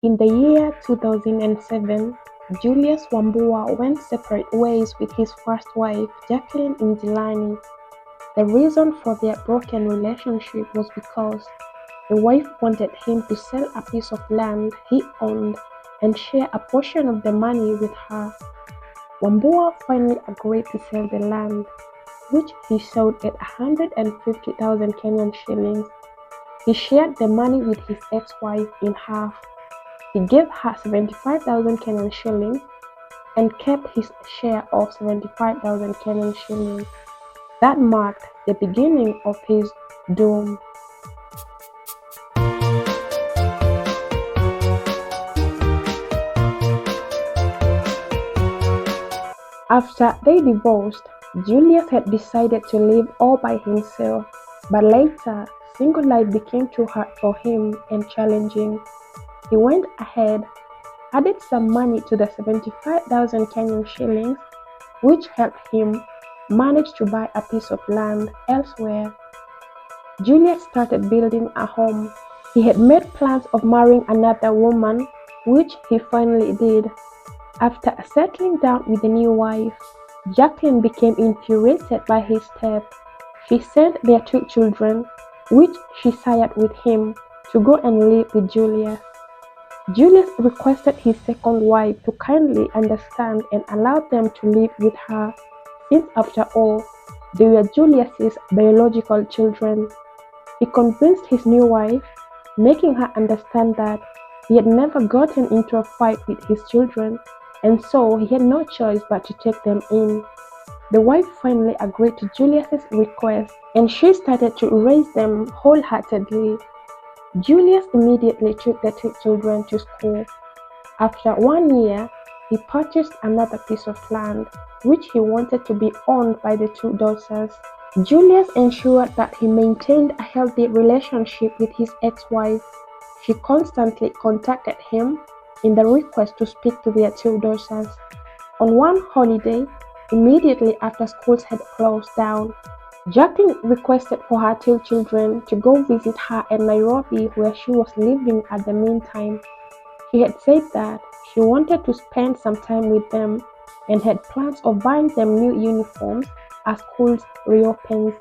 In the year 2007, Julius Wambua went separate ways with his first wife, Jacqueline Injilani. The reason for their broken relationship was because the wife wanted him to sell a piece of land he owned and share a portion of the money with her. Wambua finally agreed to sell the land, which he sold at 150,000 Kenyan shillings. He shared the money with his ex-wife in half. He gave her 75,000 Kenyan shillings and kept his share of 75,000 Kenyan shillings. That marked the beginning of his doom. After they divorced, Julius had decided to live all by himself, but later, single life became too hard for him and challenging. He went ahead, added some money to the 75,000 Kenyan shillings, which helped him manage to buy a piece of land elsewhere. Julius started building a home. He had made plans of marrying another woman, which he finally did. After settling down with a new wife, Jacqueline became infuriated by his step. She sent their two children, which she sired with him, to go and live with Julius. Julius requested his second wife to kindly understand and allow them to live with her, since after all, they were Julius's biological children. He convinced his new wife, making her understand that he had never gotten into a fight with his children, and so he had no choice but to take them in. The wife finally agreed to Julius's request, and she started to raise them wholeheartedly. Julius immediately took the two children to school. After 1 year, he purchased another piece of land, which he wanted to be owned by the two daughters. Julius ensured that he maintained a healthy relationship with his ex-wife. She constantly contacted him in the request to speak to their two daughters. On one holiday, immediately after schools had closed down, Jacqueline requested for her two children to go visit her in Nairobi, where she was living at the meantime. She had said that she wanted to spend some time with them and had plans of buying them new uniforms as schools reopened.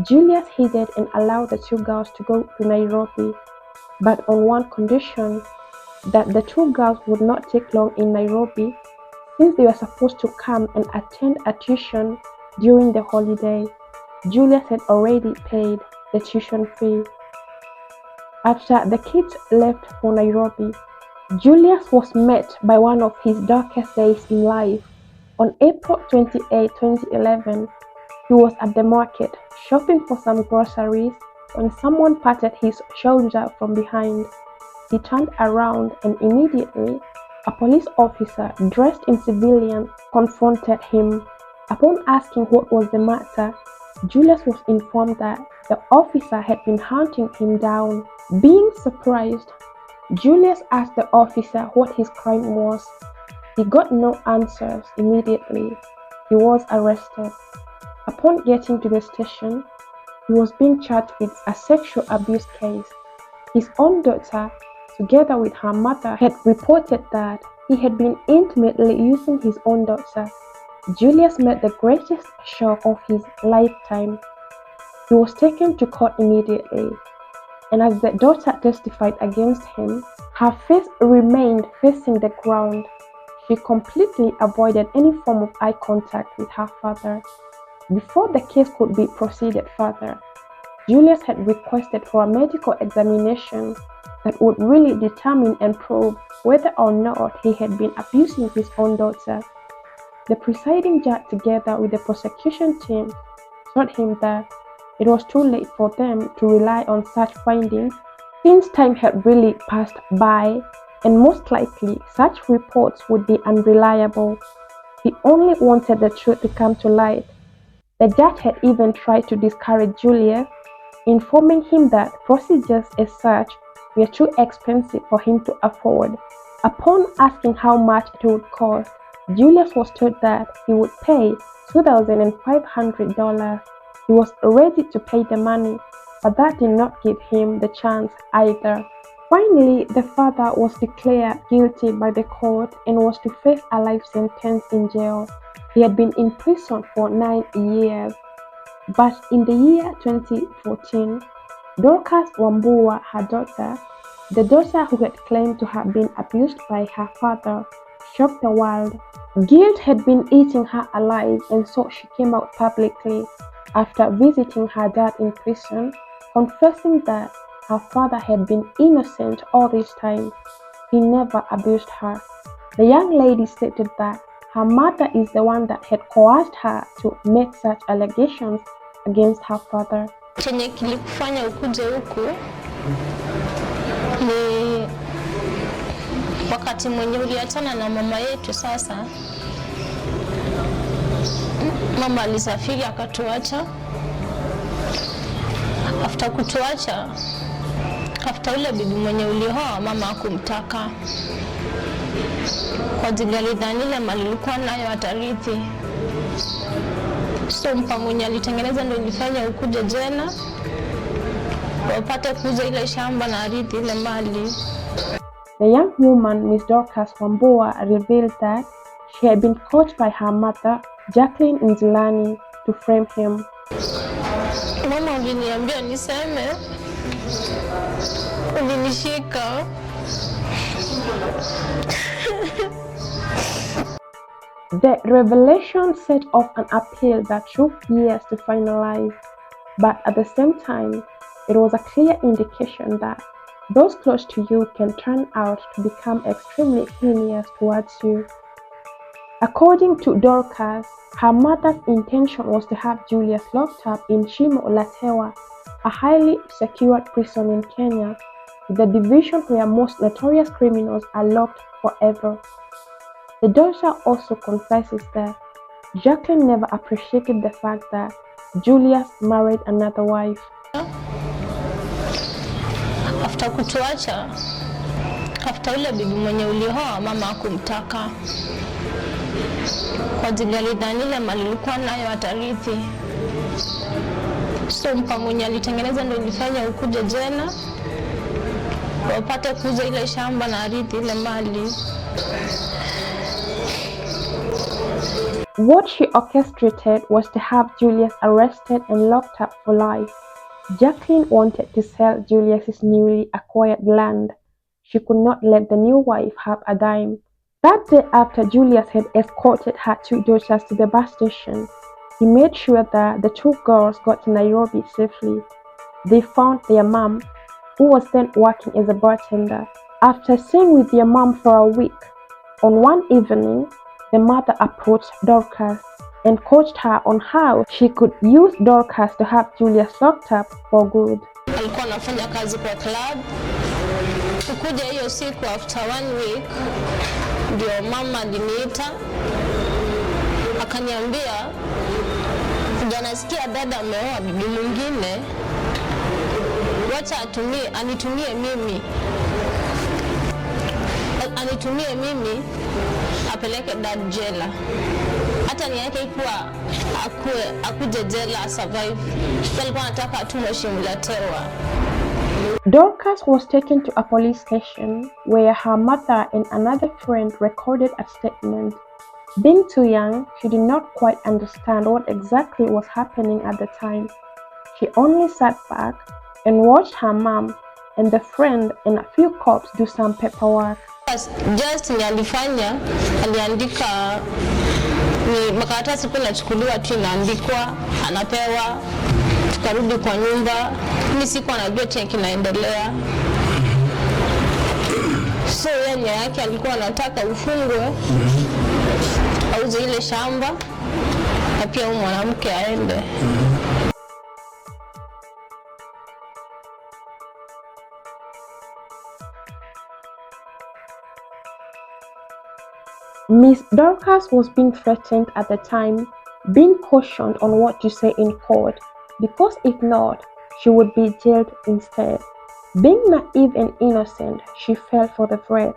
Julius heeded and allowed the two girls to go to Nairobi, but on one condition, that the two girls would not take long in Nairobi, since they were supposed to come and attend a tuition during the holiday. Julius had already paid the tuition fee. After the kids left for Nairobi, Julius was met by one of his darkest days in life. On April 28, 2011, he was at the market shopping for some groceries when someone patted his shoulder from behind. He turned around and immediately a police officer dressed in civilian confronted him. Upon asking what was the matter, Julius was informed that the officer had been hunting him down. Being surprised, Julius asked the officer what his crime was. He got no answers immediately. He was arrested. Upon getting to the station, he was being charged with a sexual abuse case. His own daughter, together with her mother, had reported that he had been intimately using his own daughter. Julius met the greatest shock of his lifetime. He was taken to court immediately, and as the daughter testified against him, her face remained facing the ground. She completely avoided any form of eye contact with her father. Before the case could be proceeded further, Julius had requested for a medical examination that would really determine and prove whether or not he had been abusing his own daughter. The presiding judge, together with the prosecution team, told him that it was too late for them to rely on such findings since time had really passed by and most likely such reports would be unreliable. He only wanted the truth to come to light. The judge had even tried to discourage Julius, informing him that procedures as such were too expensive for him to afford. Upon asking how much it would cost, Julius was told that he would pay $2,500. He was ready to pay the money, but that did not give him the chance either. Finally, the father was declared guilty by the court and was to face a life sentence in jail. He had been in prison for 9 years. But in the year 2014, Dorcas Wambua, her daughter, the daughter who had claimed to have been abused by her father, shocked the world. Guilt had been eating her alive, and so she came out publicly after visiting her dad in prison, confessing that her father had been innocent all this time. He never abused her. The young lady stated that her mother is the one that had coerced her to make such allegations against her father. Chenye kilikufanya ukuje huku ni wakati mwenye uliachana na mama yetu. Sasa mama alisafiri akatuacha. After kutuacha, after ule bibi mwenye ulioa mama hakumtaka kwa ajili alidhani ile mali alikuwa nayo atarithi. So mpa mwenye alitengeneza ndio ilifanya ukuje jela wapate kuuza ile shamba na arithi ile mali. The young woman, Miss Dorcas Wambua, revealed that she had been coached by her mother, Jacqueline Nzilani, to frame him. Mama aliniambia niseme, ulinishika. The revelation set off an appeal that took years to finalize, but at the same time, it was a clear indication that those close to you can turn out to become extremely heinous towards you. According to Dorcas, her mother's intention was to have Julius locked up in Shimo Latewa, a highly secured prison in Kenya, the division where most notorious criminals are locked forever. The daughter also confesses that Jacqueline never appreciated the fact that Julius married another wife. After kutuacha, after ule bibi mwenye ulioa mama hakumtaka kwa ajili alidhani ile mali alikuwa nayo atarithi. So mpa mwenye alitengeneza ndio ilifanya ukuje jela wapate kuuza ile shamba na arithi ile mali. What she orchestrated was to have Julius arrested and locked up for life. Jacqueline wanted to sell Julius's newly acquired land. She could not let the new wife have a dime. That day after Julius had escorted her two daughters to the bus station, he made sure that the two girls got to Nairobi safely. They found their mom, who was then working as a bartender. After staying with their mom for a week, on one evening, the mother approached Dorcas and coached her on how she could use Dorcas to have Julius locked up for good. Alikuwa anafanya kazi kwa club. Kukuja hiyo siku after 1 week, ndio mama aliniita akaniambia nasikia dada ameoa bibi mwingine, wacha anitumie mimi apeleke dad jela. Hata ni yake ikuwa akuje jela survive. Alikuwa anataka atumwe Shimlatewa. Dorcas was taken to a police station where her mother and another friend recorded a statement. Being too young, she did not quite understand what exactly was happening at the time. She only sat back and watched her mom and the friend and a few cops do some paperwork. Just alifanya, aliandika ni makaratasi kwa nachukuliwa tu inaandikwa, anapewa, tukarudi kwa nyumba. Mimi sikuwa najua chenye kinaendelea. So yeye yake alikuwa anataka ufungwe auze ile shamba na pia mwanamke aende. Miss Dorcas was being threatened at the time, being cautioned on what to say in court, because if not, she would be jailed instead. Being naive and innocent, she fell for the threat.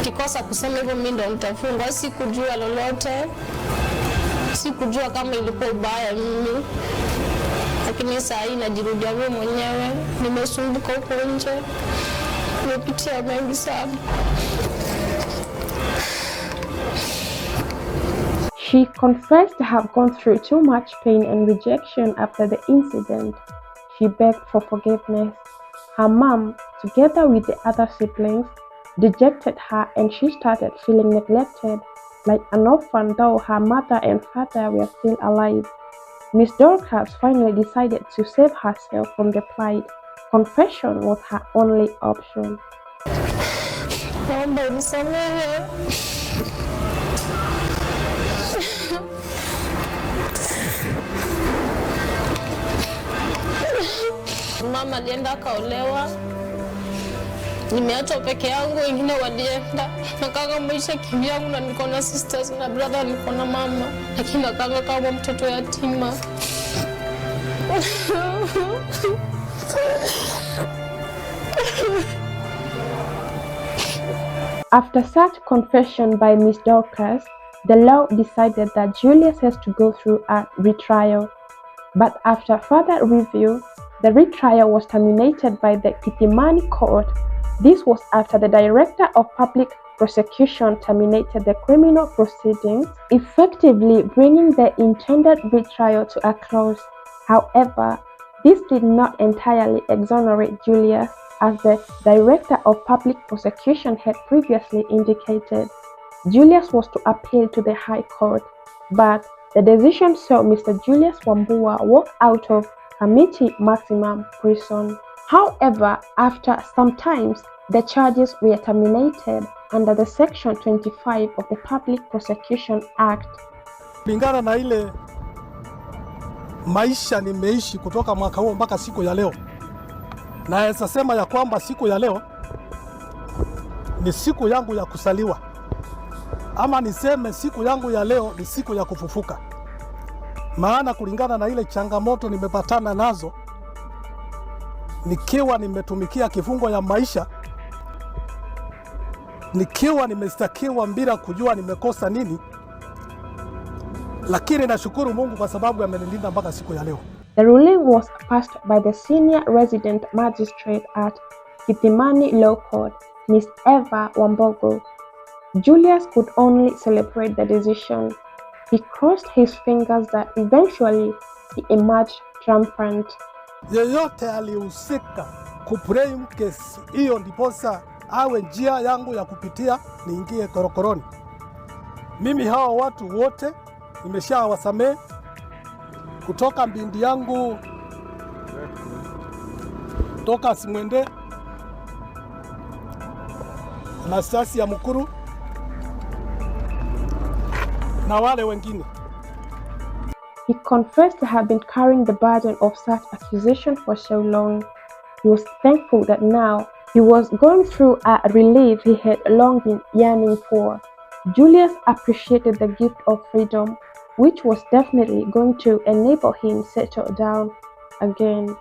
Kikosa kusema hivyo mimi ndo nitafungwa, sikujua lolote. Sikujua kama ilikuwa baya mimi. Lakini saa hii najirudia mimi mwenyewe, nimesumbuka huko nje. nimepitia mengi sana. She confessed to have gone through too much pain and rejection after the incident. She begged for forgiveness. Her mom, together with the other siblings, dejected her and she started feeling neglected, like an orphan though her mother and father were still alive. Miss Dorcas finally decided to save herself from the plight. Confession was her only option. Naomba unisamehe. Mama alienda akaolewa, nimeachwa peke yangu, wengine walienda. Nakanga maisha kivyangu na niko na sisters na brother, niko na mama, lakini nakanga kama mtoto yatima. After such confession by Miss Dorcas, the law decided that Julius has to go through a retrial. But after further review, the retrial was terminated by the Kitimani court. This was after the Director of Public Prosecution terminated the criminal proceedings, effectively bringing the intended retrial to a close. However, this did not entirely exonerate Julius, as the Director of Public Prosecution had previously indicated. Julius was to appeal to the High Court, but the decision saw Mr. Julius Wambua walk out of Committee Maximum Prison. However, after some time, the charges were terminated under the Section 25 of the Public Prosecution Act. Kulingana na ile maisha nimeishi kutoka mwaka huo mpaka siku ya leo, naweza sema ya kwamba siku ya leo ni siku yangu ya kusaliwa, ama niseme siku yangu ya leo ni siku ya kufufuka. Maana kulingana na ile changamoto nimepatana nazo nikiwa nimetumikia kifungo ya maisha, nikiwa nimestakiwa bila kujua nimekosa nini, lakini nashukuru Mungu kwa sababu amenilinda mpaka siku ya leo. The ruling was passed by the senior resident magistrate at Kitimani Law Court, Miss Eva Wambogo. Julius could only celebrate the decision. He crossed his fingers that eventually he emerged triumphant. Yeyote alihusika kuprame kesi hiyo ndiposa awe njia yangu ya kupitia niingie korokoroni. Mimi hawa watu wote nimeshawasamehe, kutoka mbindi yangu toka Simwende na sasi ya Mukuru na wale wengine. He confessed to have been carrying the burden of such accusation for so long. He was thankful that now he was going through a relief he had long been yearning for. Julius appreciated the gift of freedom, which was definitely going to enable him to settle down again.